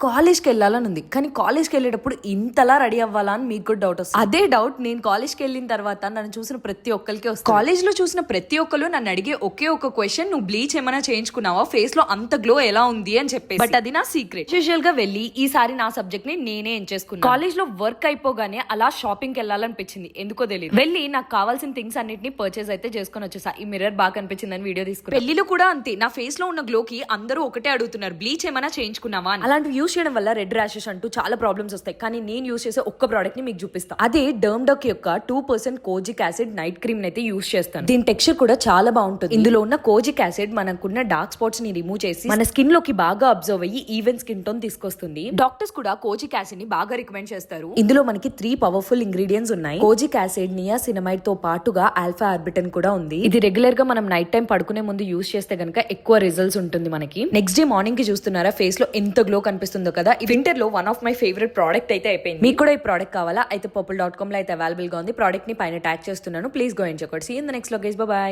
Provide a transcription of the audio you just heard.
కాలేజ్కి వెళ్ళాలని ఉంది, కానీ కాలేజ్కి వెళ్ళేటప్పుడు ఇంతలా రెడీ అవ్వాలా అని మీకు కూడా డౌట్ వస్తుంది. అదే డౌట్ నేను కాలేజ్కి వెళ్ళిన తర్వాత నన్ను చూసిన ప్రతి ఒక్కరికి వస్తుంది. కాలేజ్ లో చూసిన ప్రతి ఒక్కరు నన్ను అడిగే ఒకే ఒక క్వశ్చన్, నువ్వు బ్లీచ్ ఏమైనా చేయించుకున్నావా, ఫేస్ లో అంత గ్లో ఎలా ఉంది అని చెప్పేసి. బట్ అది నా సీక్రెట్. యూజువల్ గా వెళ్ళి ఈసారి నా సబ్జెక్ట్ ని నేనే ఎంచేసుకున్నాను. కాలేజ్ లో వర్క్ అయిపోగానే అలా షాపింగ్ కి వెళ్ళాలనిపించింది, ఎందుకో తెలియదు. వెళ్ళి నాకు కావాల్సిన థింగ్స్ అన్నిటిని పర్చేస్ అయితే చేసుకుని వచ్చేసా. ఈ మిర్రర్ బాగా కనిపించిందని వీడియో తీసుకున్నాను. పెళ్లిలో కూడా అంతే, నా ఫేస్ లో ఉన్న గ్లో కి అందరూ ఒకటే అడుగుతున్నారు, బ్లీచ్ ఏమైనా చేయించుకున్నావా అని. అలాంటివి యూస్ చేయడం వల్ల రెడ్ ర్యాషెస్ అంటూ చాలా ప్రాబ్లమ్స్ వస్తాయి. కానీ నేను యూస్ చేసే ఒక్క ప్రోడక్ట్ ని మీకు చూపిస్తాను. అదే డర్మ్డాక్ యొక్క 2% కోజిక్ యాసిడ్ నైట్ క్రీమ్ అయితే యూస్ చేస్తాను. దీని టెక్స్చర్ కూడా చాలా బాగుంటుంది. ఇందులో ఉన్న కోజిక్ యాసిడ్ మనకున్న డార్క్ స్పాట్స్ ని రిమూవ్ చేసి మన స్కిన్ లోకి బాగా అబ్జర్వ్ అయ్యి ఈవెన్ స్కిన్ టోన్ తీసుకొస్తుంది. డాక్టర్స్ కూడా కోజిక్ యాసిడ్ ని బాగా రికమెండ్ చేస్తారు. ఇందులో మనకి 3 పవర్ఫుల్ ఇంగ్రీడియంట్స్ ఉన్నాయి. కోజిక్ యాసిడ్, నియాసినమైడ్ తో పాటుగా ఆల్ఫా ఆర్బిటన్ కూడా ఉంది. ఇది రెగ్యులర్ గా మనం నైట్ టైం పడుకునే ముందు యూస్ చేస్తే గనుక ఎక్కువ రిజల్ట్స్ ఉంటుంది మనకి. నెక్స్ట్ డే మార్నింగ్ కి చూస్తున్నారా ఫేస్ లో ఎంత గ్లో కనిపిస్తుందో కదా. వింటర్ లో one of my favourite product అయితే అయిపోయింది. మీకు కూడా ఈ ప్రోడక్ట్ కావాలా అయితే purple.com లో అయితే అవైలబుల్ గా ఉంది. ప్రోడక్ట్ ని పైన ట్యాగ్ చేస్తున్నాను, please go and check out. See in the next లో గైస్, బై బై.